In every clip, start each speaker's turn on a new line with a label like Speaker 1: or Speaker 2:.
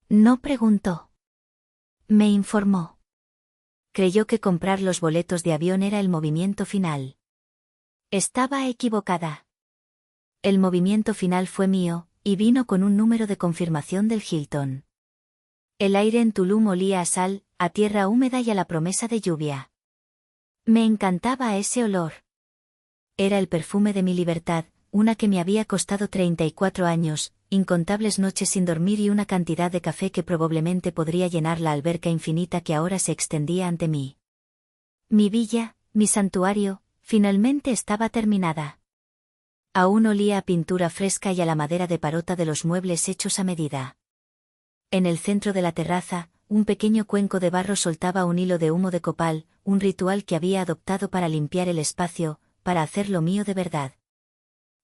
Speaker 1: No preguntó. Me informó. Creyó que comprar los boletos de avión era el movimiento final. Estaba equivocada. El movimiento final fue mío, y vino con un número de confirmación del Hilton. El aire en Tulum olía a sal, a tierra húmeda y a la promesa de lluvia. Me encantaba ese olor. Era el perfume de mi libertad, una que me había costado 34 años, incontables noches sin dormir y una cantidad de café que probablemente podría llenar la alberca infinita que ahora se extendía ante mí. Mi villa, mi santuario, finalmente estaba terminada. Aún olía a pintura fresca y a la madera de parota de los muebles hechos a medida. En el centro de la terraza, un pequeño cuenco de barro soltaba un hilo de humo de copal, un ritual que había adoptado para limpiar el espacio, para hacerlo mío de verdad.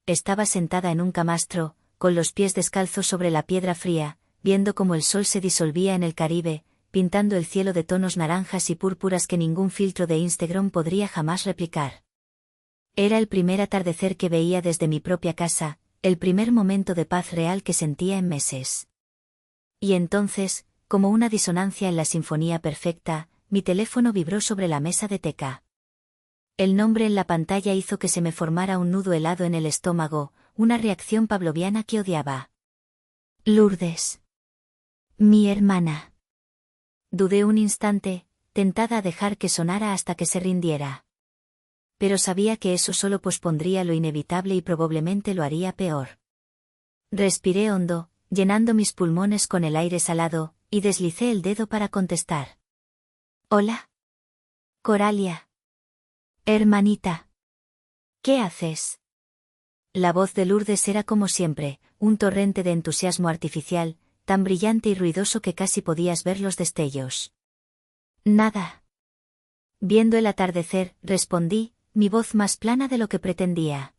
Speaker 1: Estaba sentada en un camastro, con los pies descalzos sobre la piedra fría, viendo cómo el sol se disolvía en el Caribe, pintando el cielo de tonos naranjas y púrpuras que ningún filtro de Instagram podría jamás replicar. Era el primer atardecer que veía desde mi propia casa, el primer momento de paz real que sentía en meses. Y entonces, como una disonancia en la sinfonía perfecta, mi teléfono vibró sobre la mesa de teca. El nombre en la pantalla hizo que se me formara un nudo helado en el estómago, una reacción pavloviana que odiaba. Lourdes. Mi hermana. Dudé un instante, tentada a dejar que sonara hasta que se rindiera. Pero sabía que eso solo pospondría lo inevitable y probablemente lo haría peor. Respiré hondo, llenando mis pulmones con el aire salado, y deslicé el dedo para contestar. Hola. Coralia. Hermanita. ¿Qué haces? La voz de Lourdes era como siempre, un torrente de entusiasmo artificial, tan brillante y ruidoso que casi podías ver los destellos. Nada. Viendo el atardecer, respondí, mi voz más plana de lo que pretendía.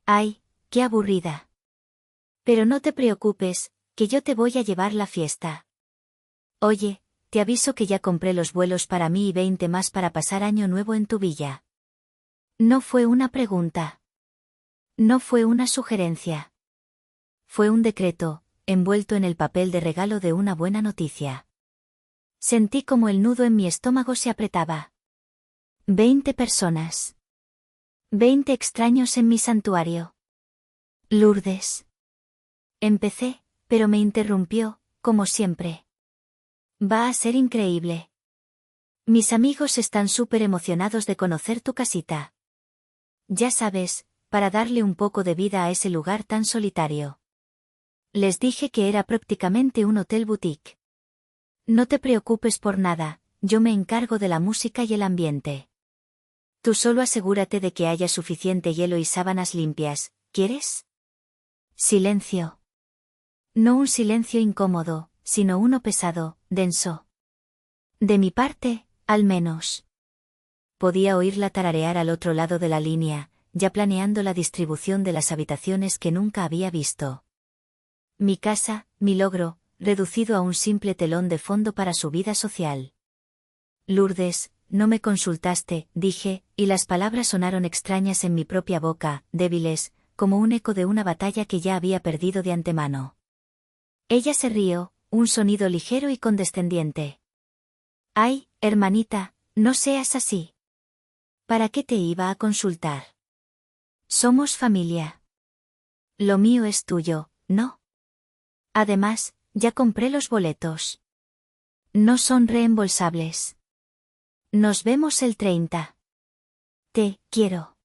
Speaker 1: Ay, qué aburrida. Pero no te preocupes, que yo te voy a llevar la fiesta. Oye, te aviso que ya compré los vuelos para mí y 20 más para pasar año nuevo en tu villa. No fue una pregunta. No fue una sugerencia. Fue un decreto, envuelto en el papel de regalo de una buena noticia. Sentí como el nudo en mi estómago se apretaba. 20 personas. 20 extraños en mi santuario. Lourdes. Empecé, pero me interrumpió, como siempre. Va a ser increíble. Mis amigos están súper emocionados de conocer tu casita. Ya sabes, para darle un poco de vida a ese lugar tan solitario. Les dije que era prácticamente un hotel boutique. No te preocupes por nada, yo me encargo de la música y el ambiente. Tú solo asegúrate de que haya suficiente hielo y sábanas limpias, ¿quieres? Silencio. No un silencio incómodo, sino uno pesado, denso. De mi parte, al menos. Podía oírla tararear al otro lado de la línea, ya planeando la distribución de las habitaciones que nunca había visto. Mi casa, mi logro, reducido a un simple telón de fondo para su vida social. Lourdes, no me consultaste, dije, y las palabras sonaron extrañas en mi propia boca, débiles, como un eco de una batalla que ya había perdido de antemano. Ella se rió, un sonido ligero y condescendiente. Ay, hermanita, no seas así. ¿Para qué te iba a consultar? Somos familia. Lo mío es tuyo, ¿no? Además, ya compré los boletos. No son reembolsables. Nos vemos el 30. Te quiero.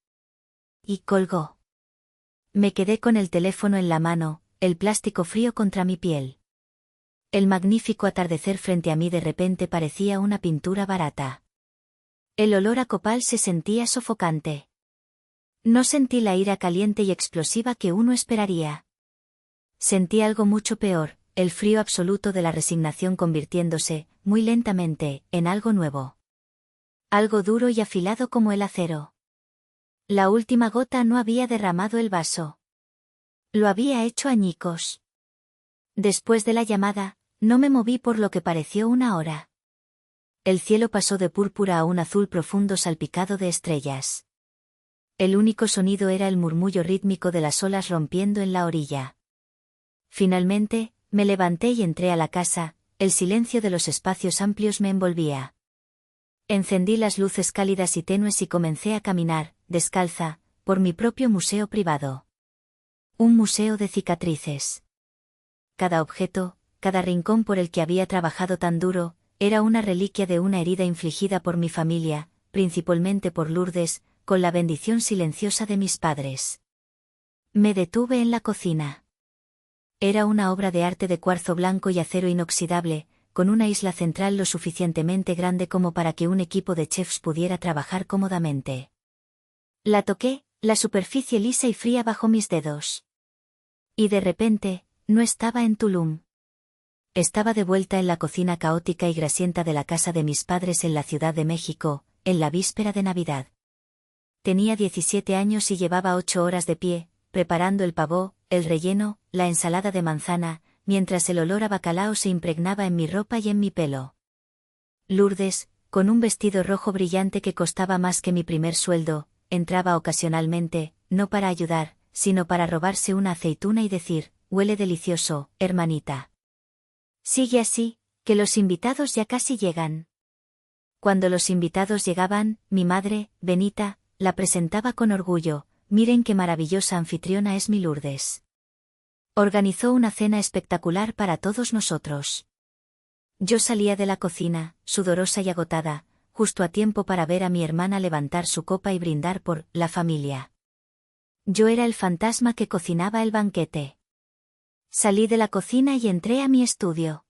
Speaker 1: Y colgó. Me quedé con el teléfono en la mano, el plástico frío contra mi piel. El magnífico atardecer frente a mí de repente parecía una pintura barata. El olor a copal se sentía sofocante. No sentí la ira caliente y explosiva que uno esperaría. Sentí algo mucho peor, el frío absoluto de la resignación convirtiéndose, muy lentamente, en algo nuevo. Algo duro y afilado como el acero. La última gota no había derramado el vaso. Lo había hecho añicos. Después de la llamada, no me moví por lo que pareció una hora. El cielo pasó de púrpura a un azul profundo salpicado de estrellas. El único sonido era el murmullo rítmico de las olas rompiendo en la orilla. Finalmente, me levanté y entré a la casa, el silencio de los espacios amplios me envolvía. Encendí las luces cálidas y tenues y comencé a caminar, descalza, por mi propio museo privado. Un museo de cicatrices. Cada objeto, cada rincón por el que había trabajado tan duro, era una reliquia de una herida infligida por mi familia, principalmente por Lourdes, con la bendición silenciosa de mis padres. Me detuve en la cocina. Era una obra de arte de cuarzo blanco y acero inoxidable, con una isla central lo suficientemente grande como para que un equipo de chefs pudiera trabajar cómodamente. La toqué, la superficie lisa y fría bajo mis dedos. Y de repente, no estaba en Tulum. Estaba de vuelta en la cocina caótica y grasienta de la casa de mis padres en la Ciudad de México, en la víspera de Navidad. Tenía 17 años y llevaba 8 horas de pie, preparando el pavó, el relleno, la ensalada de manzana, mientras el olor a bacalao se impregnaba en mi ropa y en mi pelo. Lourdes, con un vestido rojo brillante que costaba más que mi primer sueldo, entraba ocasionalmente, no para ayudar, sino para robarse una aceituna y decir, huele delicioso, hermanita. Sigue así, que los invitados ya casi llegan. Cuando los invitados llegaban, mi madre, Benita, la presentaba con orgullo, miren qué maravillosa anfitriona es mi Lourdes. Organizó una cena espectacular para todos nosotros. Yo salía de la cocina, sudorosa y agotada, justo a tiempo para ver a mi hermana levantar su copa y brindar por la familia. Yo era el fantasma que cocinaba el banquete. Salí de la cocina y entré a mi estudio.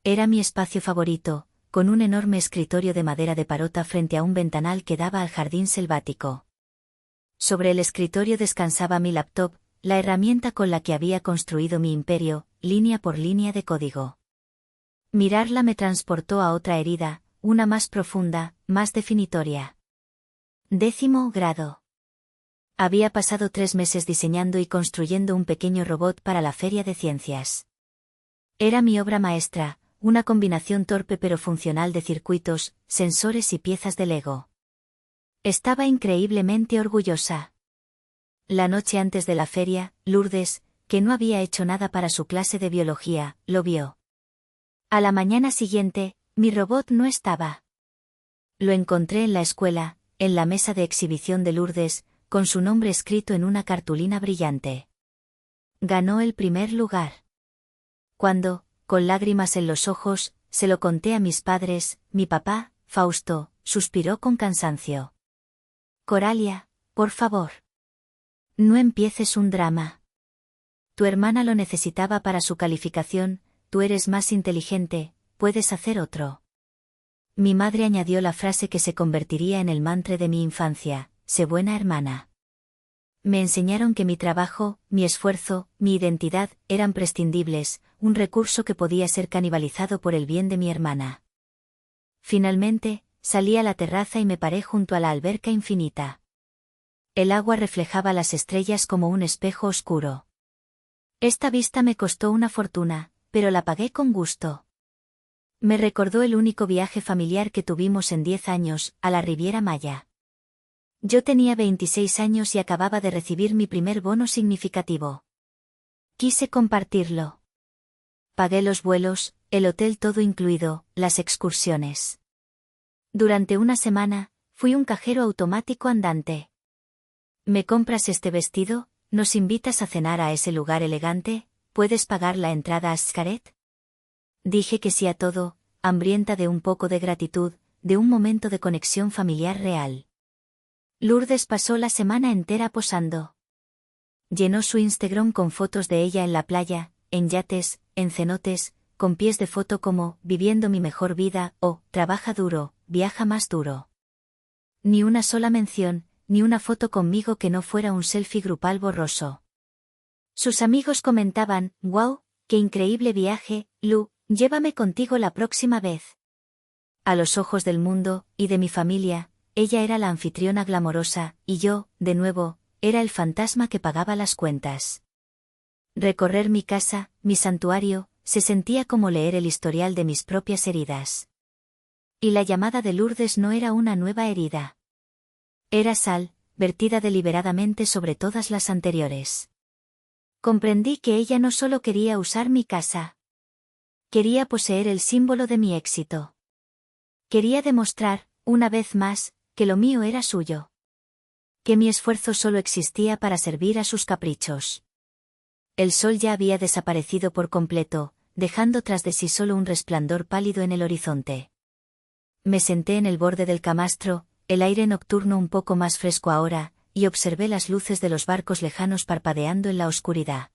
Speaker 1: Era mi espacio favorito, con un enorme escritorio de madera de parota frente a un ventanal que daba al jardín selvático. Sobre el escritorio descansaba mi laptop, la herramienta con la que había construido mi imperio, línea por línea de código. Mirarla me transportó a otra herida, una más profunda, más definitoria. 10º grado. Había pasado 3 meses diseñando y construyendo un pequeño robot para la Feria de Ciencias. Era mi obra maestra, una combinación torpe pero funcional de circuitos, sensores y piezas de Lego. Estaba increíblemente orgullosa. La noche antes de la feria, Lourdes, que no había hecho nada para su clase de biología, lo vio. A la mañana siguiente, mi robot no estaba. Lo encontré en la escuela, en la mesa de exhibición de Lourdes, con su nombre escrito en una cartulina brillante. Ganó el primer lugar. Cuando, con lágrimas en los ojos, se lo conté a mis padres, mi papá, Fausto, suspiró con cansancio. Coralia, por favor. No empieces un drama. Tu hermana lo necesitaba para su calificación, tú eres más inteligente, puedes hacer otro. Mi madre añadió la frase que se convertiría en el mantra de mi infancia, sé buena hermana. Me enseñaron que mi trabajo, mi esfuerzo, mi identidad, eran prescindibles, un recurso que podía ser canibalizado por el bien de mi hermana. Finalmente, salí a la terraza y me paré junto a la alberca infinita. El agua reflejaba las estrellas como un espejo oscuro. Esta vista me costó una fortuna, pero la pagué con gusto. Me recordó el único viaje familiar que tuvimos en 10 años, a la Riviera Maya. Yo tenía 26 años y acababa de recibir mi primer bono significativo. Quise compartirlo. Pagué los vuelos, el hotel todo incluido, las excursiones. Durante una semana, fui un cajero automático andante. ¿Me compras este vestido? ¿Nos invitas a cenar a ese lugar elegante? ¿Puedes pagar la entrada a Xcaret? Dije que sí a todo, hambrienta de un poco de gratitud, de un momento de conexión familiar real. Lourdes pasó la semana entera posando. Llenó su Instagram con fotos de ella en la playa, en yates, en cenotes, con pies de foto como viviendo mi mejor vida o trabaja duro, viaja más duro. Ni una sola mención, ni una foto conmigo que no fuera un selfie grupal borroso. Sus amigos comentaban, wow, qué increíble viaje, Lu, llévame contigo la próxima vez. A los ojos del mundo, y de mi familia, ella era la anfitriona glamorosa, y yo, de nuevo, era el fantasma que pagaba las cuentas. Recorrer mi casa, mi santuario, se sentía como leer el historial de mis propias heridas. Y la llamada de Lourdes no era una nueva herida. Era sal, vertida deliberadamente sobre todas las anteriores. Comprendí que ella no solo quería usar mi casa. Quería poseer el símbolo de mi éxito. Quería demostrar, una vez más, que lo mío era suyo. Que mi esfuerzo solo existía para servir a sus caprichos. El sol ya había desaparecido por completo, dejando tras de sí solo un resplandor pálido en el horizonte. Me senté en el borde del camastro, el aire nocturno un poco más fresco ahora, y observé las luces de los barcos lejanos parpadeando en la oscuridad.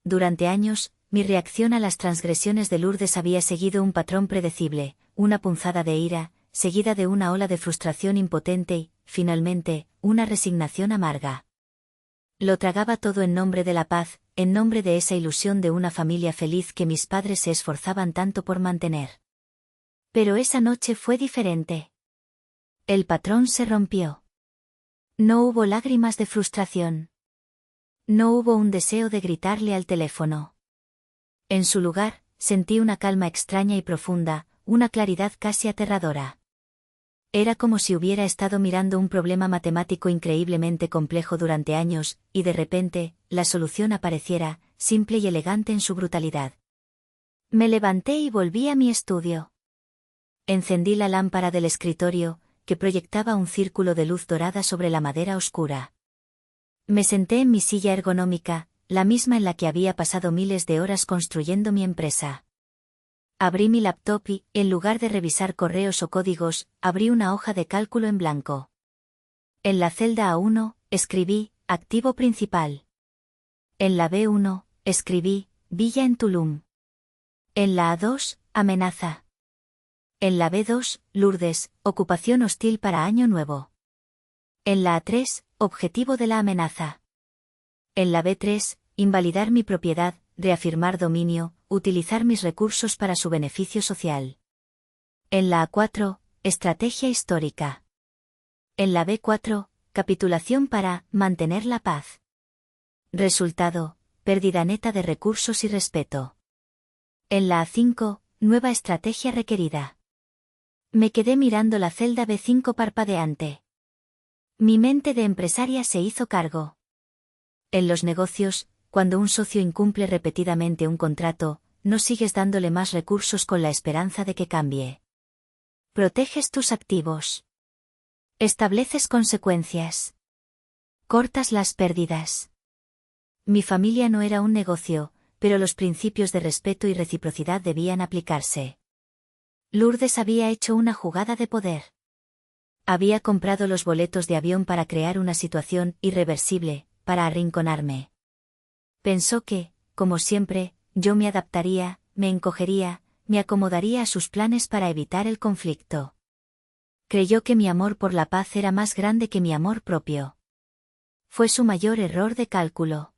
Speaker 1: Durante años, mi reacción a las transgresiones de Lourdes había seguido un patrón predecible, una punzada de ira, seguida de una ola de frustración impotente y, finalmente, una resignación amarga. Lo tragaba todo en nombre de la paz, en nombre de esa ilusión de una familia feliz que mis padres se esforzaban tanto por mantener. Pero esa noche fue diferente. El patrón se rompió. No hubo lágrimas de frustración. No hubo un deseo de gritarle al teléfono. En su lugar, sentí una calma extraña y profunda, una claridad casi aterradora. Era como si hubiera estado mirando un problema matemático increíblemente complejo durante años, y de repente, la solución apareciera, simple y elegante en su brutalidad. Me levanté y volví a mi estudio. Encendí la lámpara del escritorio, que proyectaba un círculo de luz dorada sobre la madera oscura. Me senté en mi silla ergonómica, la misma en la que había pasado miles de horas construyendo mi empresa. Abrí mi laptop y, en lugar de revisar correos o códigos, abrí una hoja de cálculo en blanco. En la celda A1, escribí, activo principal. En la B1, escribí, villa en Tulum. En la A2, amenaza. En la B2, Lourdes, ocupación hostil para Año Nuevo. En la A3, objetivo de la amenaza. En la B3, invalidar mi propiedad, reafirmar dominio, utilizar mis recursos para su beneficio social. En la A4, estrategia histórica. En la B4, capitulación para mantener la paz. Resultado, pérdida neta de recursos y respeto. En la A5, nueva estrategia requerida. Me quedé mirando la celda B5 parpadeante. Mi mente de empresaria se hizo cargo. En los negocios, cuando un socio incumple repetidamente un contrato, no sigues dándole más recursos con la esperanza de que cambie. Proteges tus activos. Estableces consecuencias. Cortas las pérdidas. Mi familia no era un negocio, pero los principios de respeto y reciprocidad debían aplicarse. Lourdes había hecho una jugada de poder. Había comprado los boletos de avión para crear una situación irreversible, para arrinconarme. Pensó que, como siempre, yo me adaptaría, me encogería, me acomodaría a sus planes para evitar el conflicto. Creyó que mi amor por la paz era más grande que mi amor propio. Fue su mayor error de cálculo.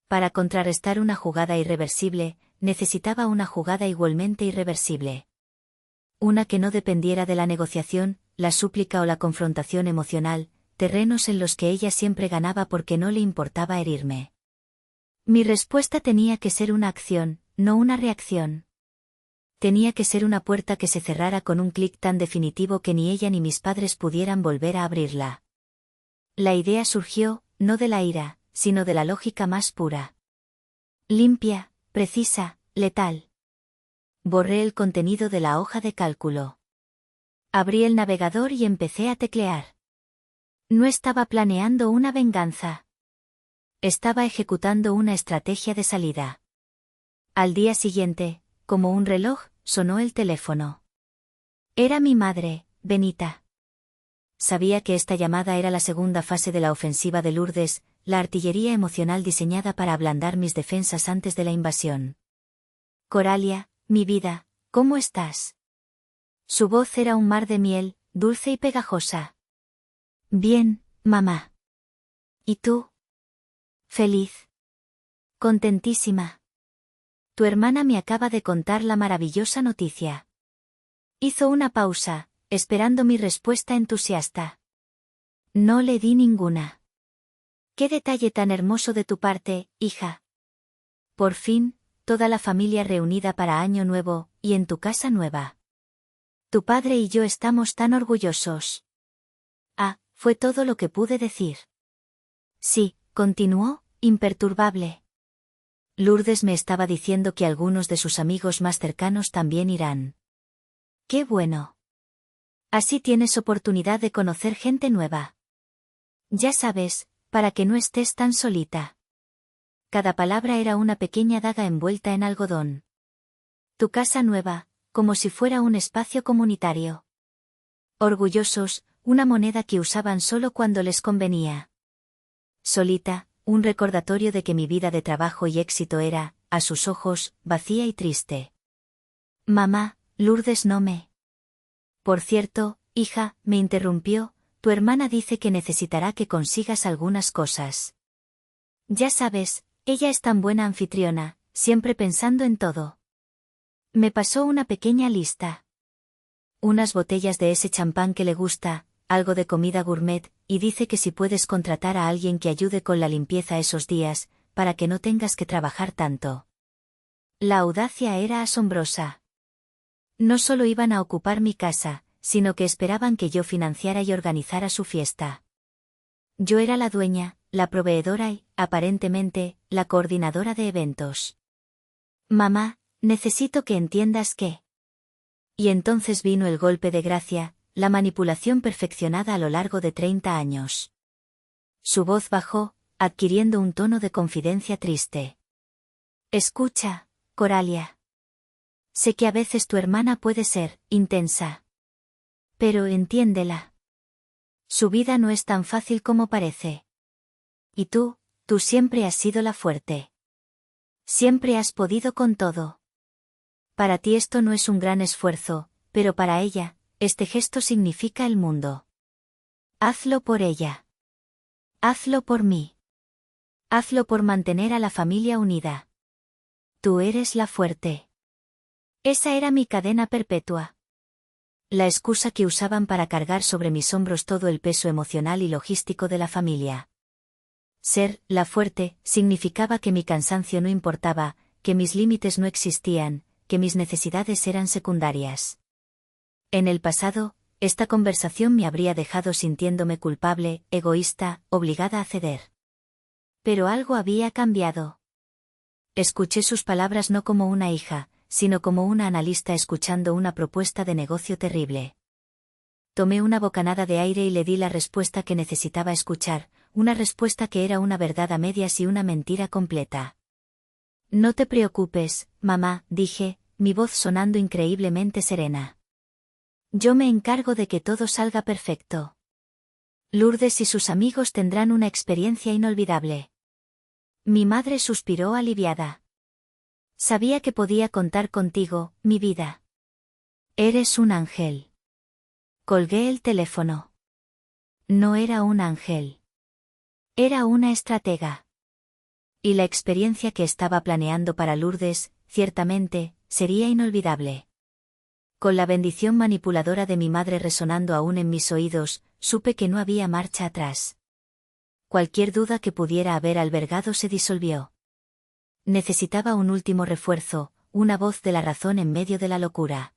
Speaker 1: Para contrarrestar una jugada irreversible, necesitaba una jugada igualmente irreversible. Una que no dependiera de la negociación, la súplica o la confrontación emocional, terrenos en los que ella siempre ganaba porque no le importaba herirme. Mi respuesta tenía que ser una acción, no una reacción. Tenía que ser una puerta que se cerrara con un clic tan definitivo que ni ella ni mis padres pudieran volver a abrirla. La idea surgió, no de la ira, sino de la lógica más pura. Limpia, precisa, letal. Borré el contenido de la hoja de cálculo. Abrí el navegador y empecé a teclear. No estaba planeando una venganza. Estaba ejecutando una estrategia de salida. Al día siguiente, como un reloj, sonó el teléfono. Era mi madre, Benita. Sabía que esta llamada era la segunda fase de la ofensiva de Lourdes, la artillería emocional diseñada para ablandar mis defensas antes de la invasión. Coralia, mi vida, ¿cómo estás? Su voz era un mar de miel, dulce y pegajosa. Bien, mamá. ¿Y tú? Feliz. Contentísima. Tu hermana me acaba de contar la maravillosa noticia. Hizo una pausa, esperando mi respuesta entusiasta. No le di ninguna. Qué detalle tan hermoso de tu parte, hija. Por fin, toda la familia reunida para Año Nuevo, y en tu casa nueva. Tu padre y yo estamos tan orgullosos. Ah, fue todo lo que pude decir. Sí, continuó, imperturbable. Lourdes me estaba diciendo que algunos de sus amigos más cercanos también irán. ¡Qué bueno! Así tienes oportunidad de conocer gente nueva. Ya sabes, para que no estés tan solita. Cada palabra era una pequeña daga envuelta en algodón. Tu casa nueva, como si fuera un espacio comunitario. Orgullosos, una moneda que usaban solo cuando les convenía. Solita, un recordatorio de que mi vida de trabajo y éxito era, a sus ojos, vacía y triste. Mamá, Lourdes no me. Por cierto, hija, me interrumpió, tu hermana dice que necesitará que consigas algunas cosas. Ya sabes, ella es tan buena anfitriona, siempre pensando en todo. Me pasó una pequeña lista. Unas botellas de ese champán que le gusta, algo de comida gourmet, y dice que si puedes contratar a alguien que ayude con la limpieza esos días, para que no tengas que trabajar tanto. La audacia era asombrosa. No solo iban a ocupar mi casa, sino que esperaban que yo financiara y organizara su fiesta. Yo era la dueña, la proveedora y, aparentemente, la coordinadora de eventos. Mamá, necesito que entiendas que... Y entonces vino el golpe de gracia, la manipulación perfeccionada a lo largo de 30 años. Su voz bajó, adquiriendo un tono de confidencia triste. Escucha, Coralia. Sé que a veces tu hermana puede ser intensa. Pero entiéndela. Su vida no es tan fácil como parece. Y tú siempre has sido la fuerte. Siempre has podido con todo. Para ti esto no es un gran esfuerzo, pero para ella, este gesto significa el mundo. Hazlo por ella. Hazlo por mí. Hazlo por mantener a la familia unida. Tú eres la fuerte. Esa era mi cadena perpetua. La excusa que usaban para cargar sobre mis hombros todo el peso emocional y logístico de la familia. Ser la fuerte significaba que mi cansancio no importaba, que mis límites no existían, que mis necesidades eran secundarias. En el pasado, esta conversación me habría dejado sintiéndome culpable, egoísta, obligada a ceder. Pero algo había cambiado. Escuché sus palabras no como una hija, sino como una analista escuchando una propuesta de negocio terrible. Tomé una bocanada de aire y le di la respuesta que necesitaba escuchar, una respuesta que era una verdad a medias y una mentira completa. No te preocupes, mamá, dije, mi voz sonando increíblemente serena. Yo me encargo de que todo salga perfecto. Lourdes y sus amigos tendrán una experiencia inolvidable. Mi madre suspiró aliviada. Sabía que podía contar contigo, mi vida. Eres un ángel. Colgué el teléfono. No era un ángel. Era una estratega. Y la experiencia que estaba planeando para Lourdes, ciertamente, sería inolvidable. Con la bendición manipuladora de mi madre resonando aún en mis oídos, supe que no había marcha atrás. Cualquier duda que pudiera haber albergado se disolvió. Necesitaba un último refuerzo, una voz de la razón en medio de la locura.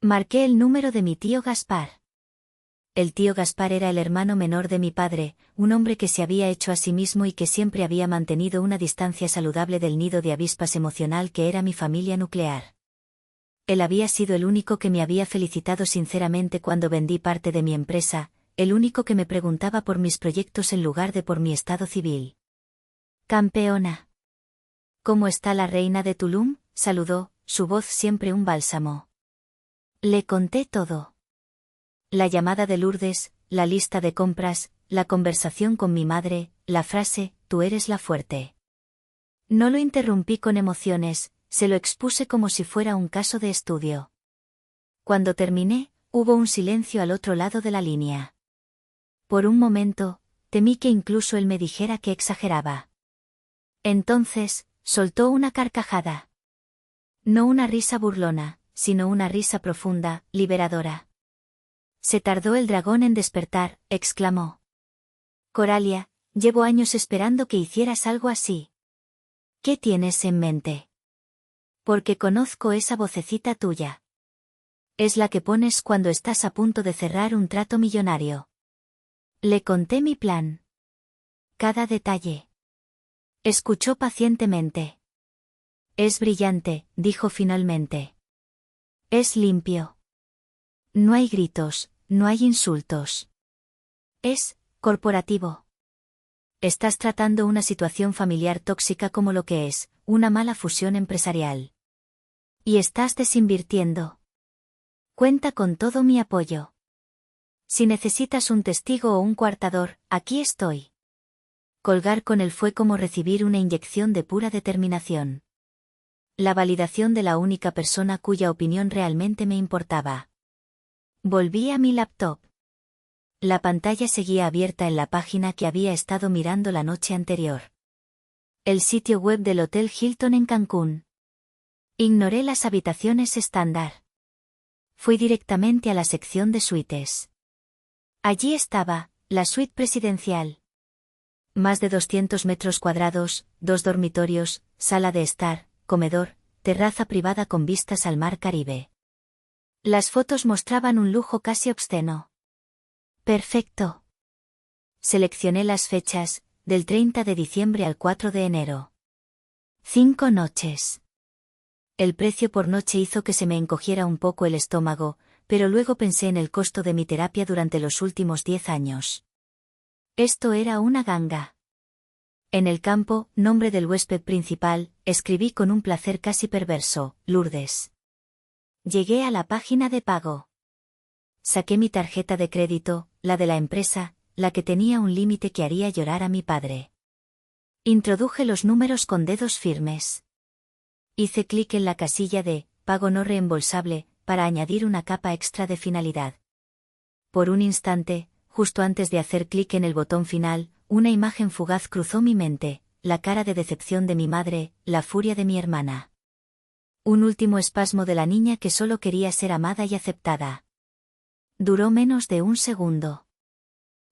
Speaker 1: Marqué el número de mi tío Gaspar. El tío Gaspar era el hermano menor de mi padre, un hombre que se había hecho a sí mismo y que siempre había mantenido una distancia saludable del nido de avispas emocional que era mi familia nuclear. Él había sido el único que me había felicitado sinceramente cuando vendí parte de mi empresa, el único que me preguntaba por mis proyectos en lugar de por mi estado civil. Campeona. ¿Cómo está la reina de Tulum? Saludó, su voz siempre un bálsamo. Le conté todo. La llamada de Lourdes, la lista de compras, la conversación con mi madre, la frase, tú eres la fuerte. No lo interrumpí con emociones, se lo expuse como si fuera un caso de estudio. Cuando terminé, hubo un silencio al otro lado de la línea. Por un momento, temí que incluso él me dijera que exageraba. Entonces, soltó una carcajada. No una risa burlona, sino una risa profunda, liberadora. Se tardó el dragón en despertar, exclamó. Coralia, llevo años esperando que hicieras algo así. ¿Qué tienes en mente? Porque conozco esa vocecita tuya. Es la que pones cuando estás a punto de cerrar un trato millonario. Le conté mi plan. Cada detalle. Escuchó pacientemente. Es brillante, dijo finalmente. Es limpio. No hay gritos, no hay insultos. Es corporativo. Estás tratando una situación familiar tóxica como lo que es una mala fusión empresarial. Y estás desinvirtiendo. Cuenta con todo mi apoyo. Si necesitas un testigo o un coartador, aquí estoy. Colgar con él fue como recibir una inyección de pura determinación. La validación de la única persona cuya opinión realmente me importaba. Volví a mi laptop. La pantalla seguía abierta en la página que había estado mirando la noche anterior. El sitio web del Hotel Hilton en Cancún. Ignoré las habitaciones estándar. Fui directamente a la sección de suites. Allí estaba, la suite presidencial. Más de 200 metros cuadrados, 2 dormitorios, sala de estar, comedor, terraza privada con vistas al mar Caribe. Las fotos mostraban un lujo casi obsceno. Perfecto. Seleccioné las fechas, del 30 de diciembre al 4 de enero. 5 noches. El precio por noche hizo que se me encogiera un poco el estómago, pero luego pensé en el costo de mi terapia durante los últimos 10 años. Esto era una ganga. En el campo, nombre del huésped principal, escribí con un placer casi perverso, Lourdes. Llegué a la página de pago. Saqué mi tarjeta de crédito, la de la empresa, la que tenía un límite que haría llorar a mi padre. Introduje los números con dedos firmes. Hice clic en la casilla de pago no reembolsable, para añadir una capa extra de finalidad. Por un instante, justo antes de hacer clic en el botón final, una imagen fugaz cruzó mi mente, la cara de decepción de mi madre, la furia de mi hermana. Un último espasmo de la niña que solo quería ser amada y aceptada. Duró menos de un segundo.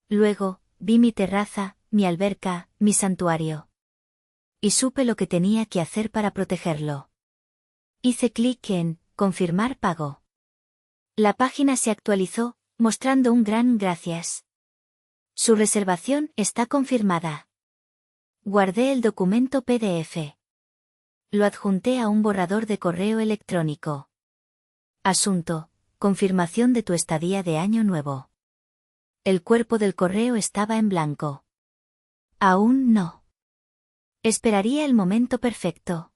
Speaker 1: Luego, vi mi terraza, mi alberca, mi santuario. Y supe lo que tenía que hacer para protegerlo. Hice clic en confirmar pago. La página se actualizó, mostrando un gran gracias. Su reservación está confirmada. Guardé el documento PDF. Lo adjunté a un borrador de correo electrónico. Asunto: confirmación de tu estadía de Año Nuevo. El cuerpo del correo estaba en blanco. Aún no. Esperaría el momento perfecto.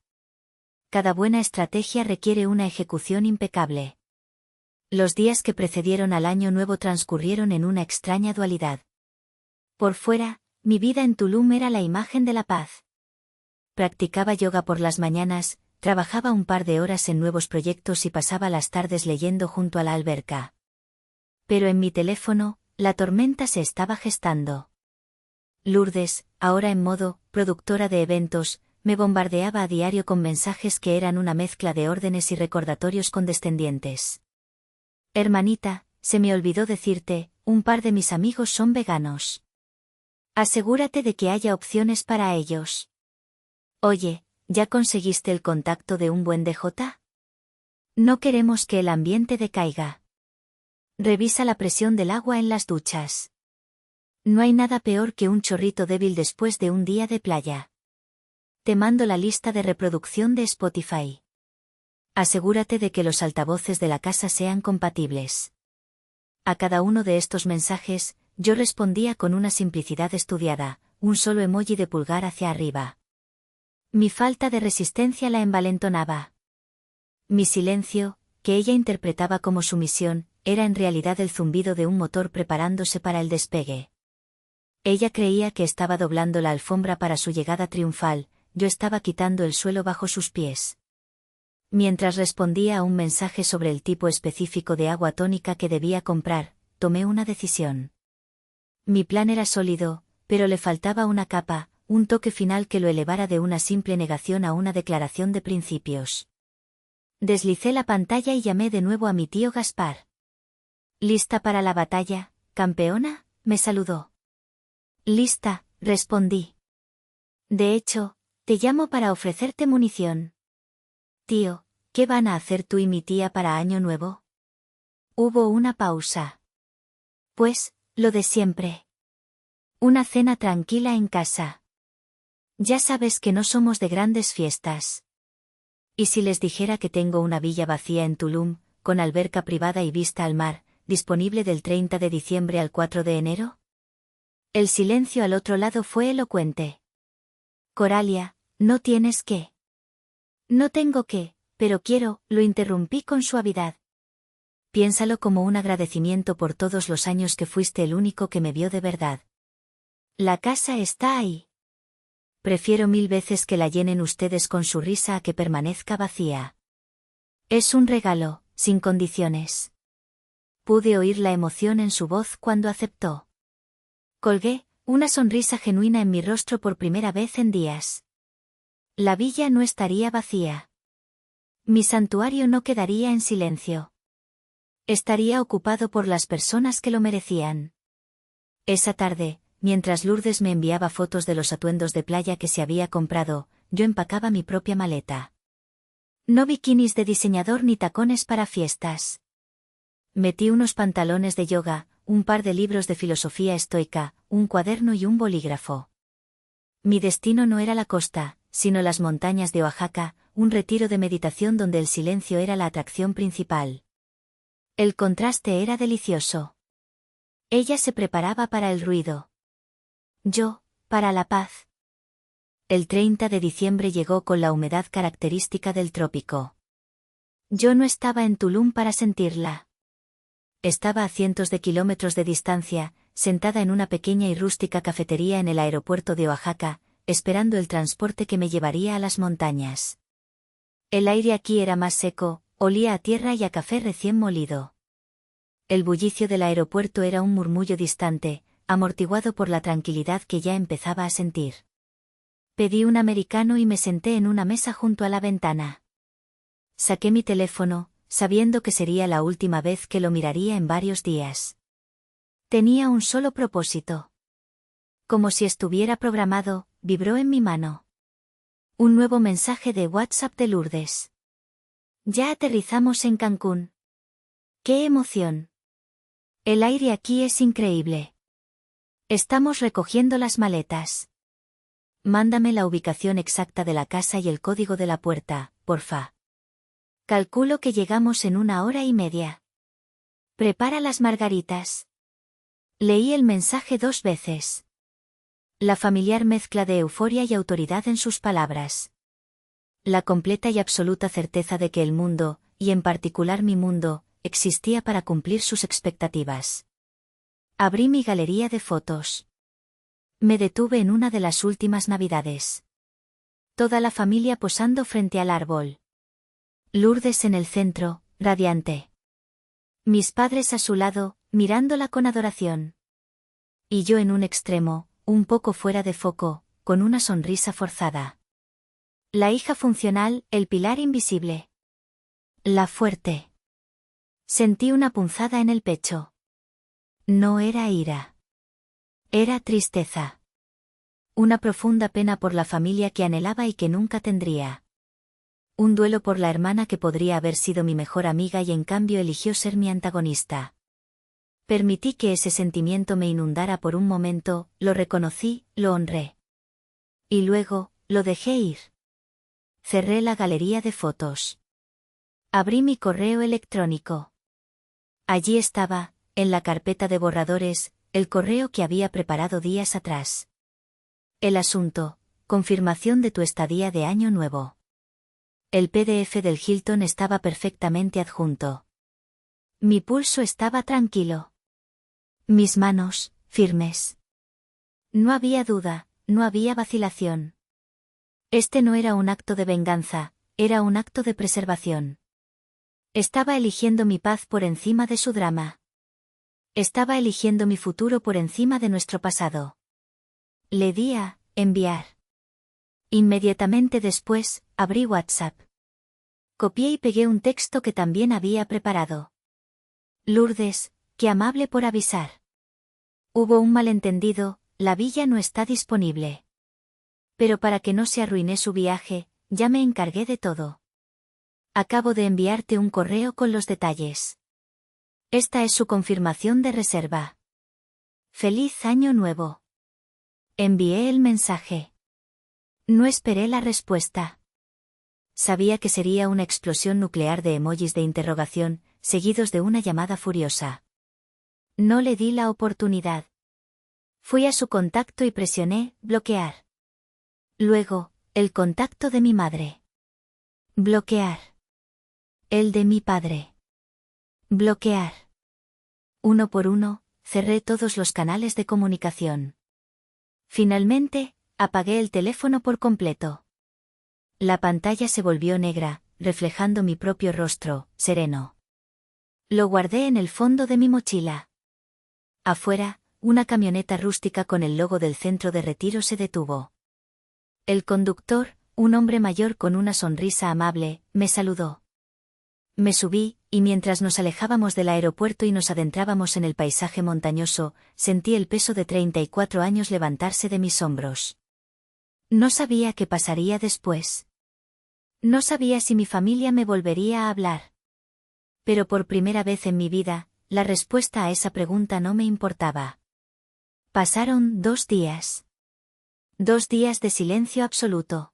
Speaker 1: Cada buena estrategia requiere una ejecución impecable. Los días que precedieron al Año Nuevo transcurrieron en una extraña dualidad. Por fuera, mi vida en Tulum era la imagen de la paz. Practicaba yoga por las mañanas, trabajaba un par de horas en nuevos proyectos y pasaba las tardes leyendo junto a la alberca. Pero en mi teléfono, la tormenta se estaba gestando. Lourdes, ahora en modo productora de eventos, me bombardeaba a diario con mensajes que eran una mezcla de órdenes y recordatorios condescendientes. Hermanita, se me olvidó decirte, un par de mis amigos son veganos. Asegúrate de que haya opciones para ellos. Oye, ¿ya conseguiste el contacto de un buen DJ? No queremos que el ambiente decaiga. Revisa la presión del agua en las duchas. No hay nada peor que un chorrito débil después de un día de playa. Te mando la lista de reproducción de Spotify. Asegúrate de que los altavoces de la casa sean compatibles. A cada uno de estos mensajes, yo respondía con una simplicidad estudiada, un solo emoji de pulgar hacia arriba. Mi falta de resistencia la envalentonaba. Mi silencio, que ella interpretaba como sumisión, era en realidad el zumbido de un motor preparándose para el despegue. Ella creía que estaba doblando la alfombra para su llegada triunfal, yo estaba quitando el suelo bajo sus pies. Mientras respondía a un mensaje sobre el tipo específico de agua tónica que debía comprar, tomé una decisión. Mi plan era sólido, pero le faltaba una capa, un toque final que lo elevara de una simple negación a una declaración de principios. Deslicé la pantalla y llamé de nuevo a mi tío Gaspar. ¿Lista para la batalla, campeona?, me saludó. Lista, respondí. De hecho, te llamo para ofrecerte munición. Tío, ¿qué van a hacer tú y mi tía para Año Nuevo? Hubo una pausa. Pues, lo de siempre. Una cena tranquila en casa. Ya sabes que no somos de grandes fiestas. ¿Y si les dijera que tengo una villa vacía en Tulum, con alberca privada y vista al mar, disponible del 30 de diciembre al 4 de enero? El silencio al otro lado fue elocuente. Coralia, no tienes que. No tengo que, pero quiero, lo interrumpí con suavidad. Piénsalo como un agradecimiento por todos los años que fuiste el único que me vio de verdad. La casa está ahí. Prefiero 1000 veces que la llenen ustedes con su risa a que permanezca vacía. Es un regalo, sin condiciones. Pude oír la emoción en su voz cuando aceptó. Colgué, una sonrisa genuina en mi rostro por primera vez en días. La villa no estaría vacía. Mi santuario no quedaría en silencio. Estaría ocupado por las personas que lo merecían. Esa tarde, mientras Lourdes me enviaba fotos de los atuendos de playa que se había comprado, yo empacaba mi propia maleta. No bikinis de diseñador ni tacones para fiestas. Metí unos pantalones de yoga, un par de libros de filosofía estoica, un cuaderno y un bolígrafo. Mi destino no era la costa, sino las montañas de Oaxaca, un retiro de meditación donde el silencio era la atracción principal. El contraste era delicioso. Ella se preparaba para el ruido. Yo, para la paz. El 30 de diciembre llegó con la humedad característica del trópico. Yo no estaba en Tulum para sentirla. Estaba a cientos de kilómetros de distancia, sentada en una pequeña y rústica cafetería en el aeropuerto de Oaxaca, esperando el transporte que me llevaría a las montañas. El aire aquí era más seco, olía a tierra y a café recién molido. El bullicio del aeropuerto era un murmullo distante, amortiguado por la tranquilidad que ya empezaba a sentir. Pedí un americano y me senté en una mesa junto a la ventana. Saqué mi teléfono, sabiendo que sería la última vez que lo miraría en varios días. Tenía un solo propósito. Como si estuviera programado, vibró en mi mano. Un nuevo mensaje de WhatsApp de Lourdes. Ya aterrizamos en Cancún. ¡Qué emoción! El aire aquí es increíble. Estamos recogiendo las maletas. Mándame la ubicación exacta de la casa y el código de la puerta, porfa. Calculo que llegamos en 1 hora y media. Prepara las margaritas. Leí el mensaje 2 veces. La familiar mezcla de euforia y autoridad en sus palabras. La completa y absoluta certeza de que el mundo, y en particular mi mundo, existía para cumplir sus expectativas. Abrí mi galería de fotos. Me detuve en una de las últimas Navidades. Toda la familia posando frente al árbol. Lourdes en el centro, radiante. Mis padres a su lado, mirándola con adoración. Y yo en un extremo, un poco fuera de foco, con una sonrisa forzada. La hija funcional, el pilar invisible. La fuerte. Sentí una punzada en el pecho. No era ira. Era tristeza. Una profunda pena por la familia que anhelaba y que nunca tendría. Un duelo por la hermana que podría haber sido mi mejor amiga y en cambio eligió ser mi antagonista. Permití que ese sentimiento me inundara por un momento, lo reconocí, lo honré. Y luego, lo dejé ir. Cerré la galería de fotos. Abrí mi correo electrónico. Allí estaba, en la carpeta de borradores, el correo que había preparado días atrás. El asunto, confirmación de tu estadía de Año Nuevo. El PDF del Hilton estaba perfectamente adjunto. Mi pulso estaba tranquilo. Mis manos, firmes. No había duda, no había vacilación. Este no era un acto de venganza, era un acto de preservación. Estaba eligiendo mi paz por encima de su drama. Estaba eligiendo mi futuro por encima de nuestro pasado. Le di a enviar. Inmediatamente después, abrí WhatsApp. Copié y pegué un texto que también había preparado. Lourdes, qué amable por avisar. Hubo un malentendido, la villa no está disponible. Pero para que no se arruine su viaje, ya me encargué de todo. Acabo de enviarte un correo con los detalles. Esta es su confirmación de reserva. ¡Feliz Año Nuevo! Envié el mensaje. No esperé la respuesta. Sabía que sería una explosión nuclear de emojis de interrogación, seguidos de una llamada furiosa. No le di la oportunidad. Fui a su contacto y presioné bloquear. Luego, el contacto de mi madre. Bloquear. El de mi padre. Bloquear. Uno por uno, cerré todos los canales de comunicación. Finalmente, apagué el teléfono por completo. La pantalla se volvió negra, reflejando mi propio rostro, sereno. Lo guardé en el fondo de mi mochila. Afuera, una camioneta rústica con el logo del centro de retiro se detuvo. El conductor, un hombre mayor con una sonrisa amable, me saludó. Me subí, y mientras nos alejábamos del aeropuerto y nos adentrábamos en el paisaje montañoso, sentí el peso de 34 años levantarse de mis hombros. No sabía qué pasaría después. No sabía si mi familia me volvería a hablar. Pero por primera vez en mi vida, la respuesta a esa pregunta no me importaba. Pasaron 2 días. 2 días de silencio absoluto.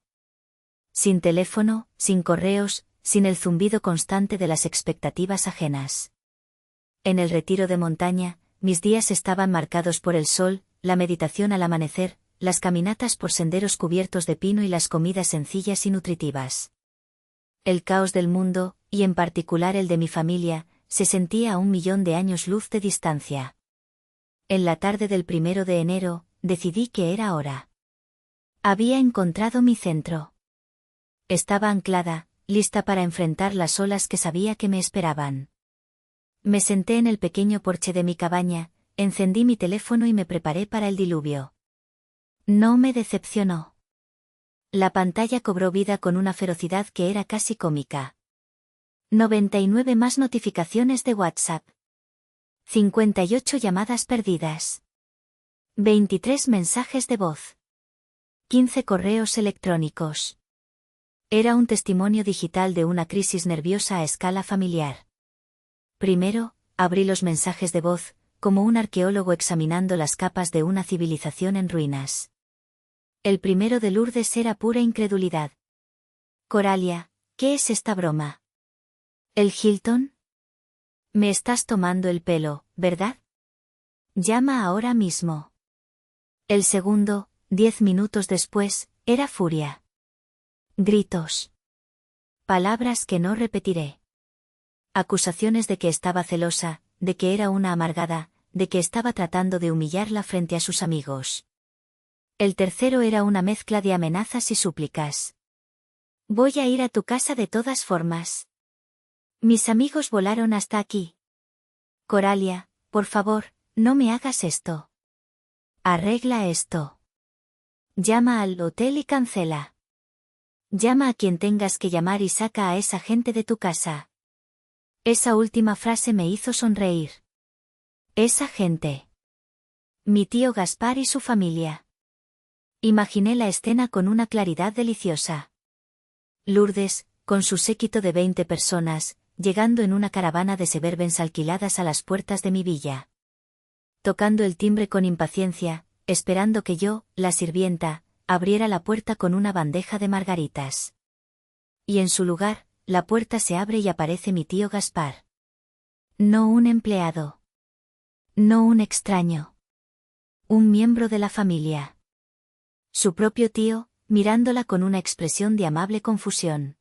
Speaker 1: Sin teléfono, sin correos, sin el zumbido constante de las expectativas ajenas. En el retiro de montaña, mis días estaban marcados por el sol, la meditación al amanecer, las caminatas por senderos cubiertos de pino y las comidas sencillas y nutritivas. El caos del mundo, y en particular el de mi familia, se sentía a 1.000.000 de años luz de distancia. En la tarde del 1 de enero, decidí que era hora. Había encontrado mi centro. Estaba anclada, lista para enfrentar las olas que sabía que me esperaban. Me senté en el pequeño porche de mi cabaña, encendí mi teléfono y me preparé para el diluvio. No me decepcionó. La pantalla cobró vida con una ferocidad que era casi cómica. 99 más notificaciones de WhatsApp. 58 llamadas perdidas. 23 mensajes de voz. 15 correos electrónicos. Era un testimonio digital de una crisis nerviosa a escala familiar. Primero, abrí los mensajes de voz, como un arqueólogo examinando las capas de una civilización en ruinas. El primero de Lourdes era pura incredulidad. Coralia, ¿qué es esta broma? ¿El Hilton? Me estás tomando el pelo, ¿verdad? Llama ahora mismo. El segundo, 10 minutos después, era furia. Gritos. Palabras que no repetiré. Acusaciones de que estaba celosa, de que era una amargada, de que estaba tratando de humillarla frente a sus amigos. El tercero era una mezcla de amenazas y súplicas. Voy a ir a tu casa de todas formas. Mis amigos volaron hasta aquí. Coralia, por favor, no me hagas esto. Arregla esto. Llama al hotel y cancela. Llama a quien tengas que llamar y saca a esa gente de tu casa. Esa última frase me hizo sonreír. Esa gente. Mi tío Gaspar y su familia. Imaginé la escena con una claridad deliciosa. Lourdes, con su séquito de 20 personas, llegando en una caravana de Severbens alquiladas a las puertas de mi villa. Tocando el timbre con impaciencia, esperando que yo, la sirvienta, abriera la puerta con una bandeja de margaritas. Y en su lugar, la puerta se abre y aparece mi tío Gaspar. No un empleado. No un extraño. Un miembro de la familia. Su propio tío, mirándola con una expresión de amable confusión.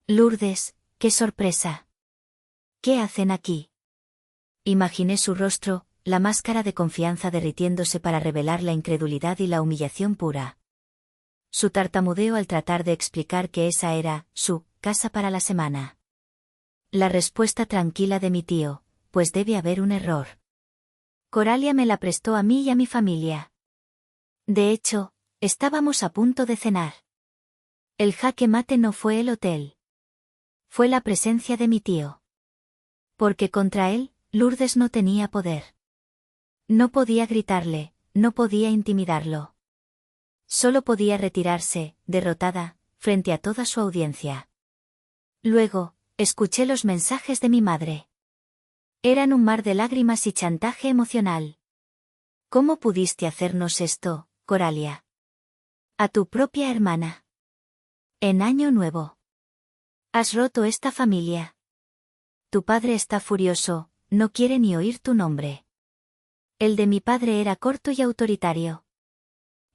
Speaker 1: Lourdes, qué sorpresa. ¿Qué hacen aquí? Imaginé su rostro, la máscara de confianza derritiéndose para revelar la incredulidad y la humillación pura. Su tartamudeo al tratar de explicar que esa era su casa para la semana. La respuesta tranquila de mi tío, pues debe haber un error. Coralia me la prestó a mí y a mi familia. De hecho, estábamos a punto de cenar. El jaque mate no fue el hotel. Fue la presencia de mi tío. Porque contra él, Lourdes no tenía poder. No podía gritarle, no podía intimidarlo. Solo podía retirarse, derrotada, frente a toda su audiencia. Luego, escuché los mensajes de mi madre. Eran un mar de lágrimas y chantaje emocional. ¿Cómo pudiste hacernos esto, Coralia? A tu propia hermana. En Año Nuevo. Has roto esta familia. Tu padre está furioso, no quiere ni oír tu nombre. El de mi padre era corto y autoritario.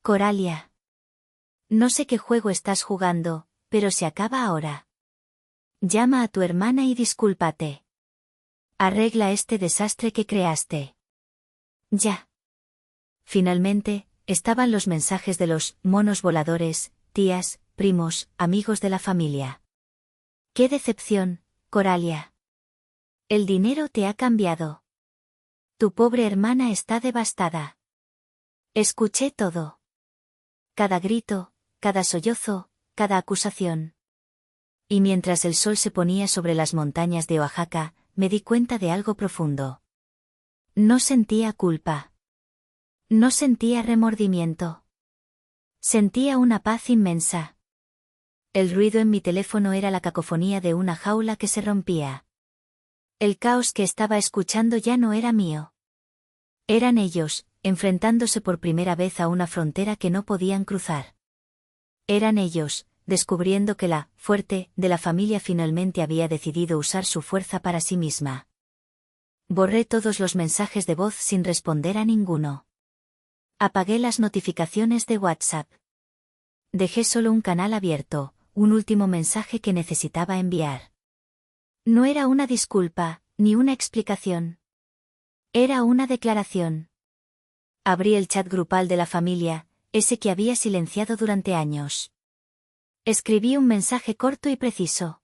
Speaker 1: Coralia. No sé qué juego estás jugando, pero se acaba ahora. Llama a tu hermana y discúlpate. Arregla este desastre que creaste. Ya. Finalmente, estaban los mensajes de los monos voladores, tías, primos, amigos de la familia. ¡Qué decepción, Coralia! El dinero te ha cambiado. Tu pobre hermana está devastada. Escuché todo. Cada grito, cada sollozo, cada acusación. Y mientras el sol se ponía sobre las montañas de Oaxaca, me di cuenta de algo profundo. No sentía culpa. No sentía remordimiento. Sentía una paz inmensa. El ruido en mi teléfono era la cacofonía de una jaula que se rompía. El caos que estaba escuchando ya no era mío. Eran ellos, enfrentándose por primera vez a una frontera que no podían cruzar. Eran ellos, descubriendo que la fuerte de la familia finalmente había decidido usar su fuerza para sí misma. Borré todos los mensajes de voz sin responder a ninguno. Apagué las notificaciones de WhatsApp. Dejé solo un canal abierto, un último mensaje que necesitaba enviar. No era una disculpa, ni una explicación. Era una declaración. Abrí el chat grupal de la familia, ese que había silenciado durante años. Escribí un mensaje corto y preciso.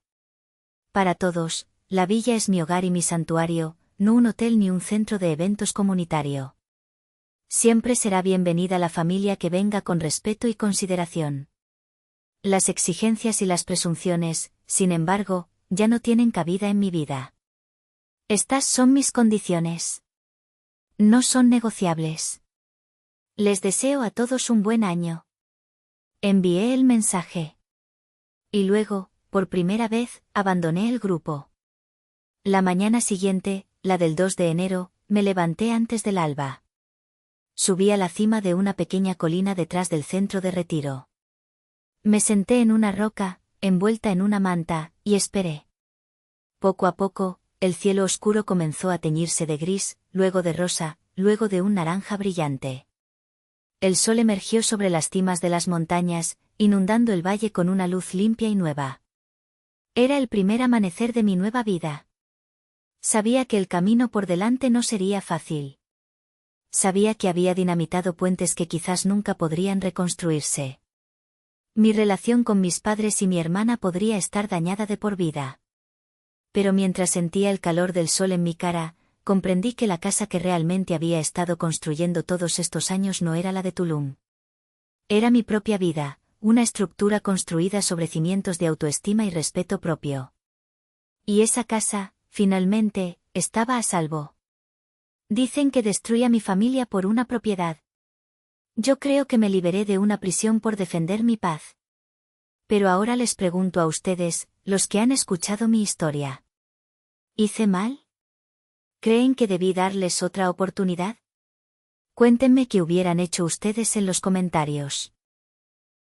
Speaker 1: Para todos, la villa es mi hogar y mi santuario, no un hotel ni un centro de eventos comunitario. Siempre será bienvenida la familia que venga con respeto y consideración. Las exigencias y las presunciones, sin embargo, ya no tienen cabida en mi vida. Estas son mis condiciones. No son negociables. Les deseo a todos un buen año. Envié el mensaje. Y luego, por primera vez, abandoné el grupo. La mañana siguiente, la del 2 de enero, me levanté antes del alba. Subí a la cima de una pequeña colina detrás del centro de retiro. Me senté en una roca, envuelta en una manta, y esperé. Poco a poco, el cielo oscuro comenzó a teñirse de gris, luego de rosa, luego de un naranja brillante. El sol emergió sobre las cimas de las montañas, inundando el valle con una luz limpia y nueva. Era el primer amanecer de mi nueva vida. Sabía que el camino por delante no sería fácil. Sabía que había dinamitado puentes que quizás nunca podrían reconstruirse. Mi relación con mis padres y mi hermana podría estar dañada de por vida. Pero mientras sentía el calor del sol en mi cara, comprendí que la casa que realmente había estado construyendo todos estos años no era la de Tulum. Era mi propia vida, una estructura construida sobre cimientos de autoestima y respeto propio. Y esa casa, finalmente, estaba a salvo. Dicen que destruí a mi familia por una propiedad. Yo creo que me liberé de una prisión por defender mi paz. Pero ahora les pregunto a ustedes, los que han escuchado mi historia. ¿Hice mal? ¿Creen que debí darles otra oportunidad? Cuéntenme qué hubieran hecho ustedes en los comentarios.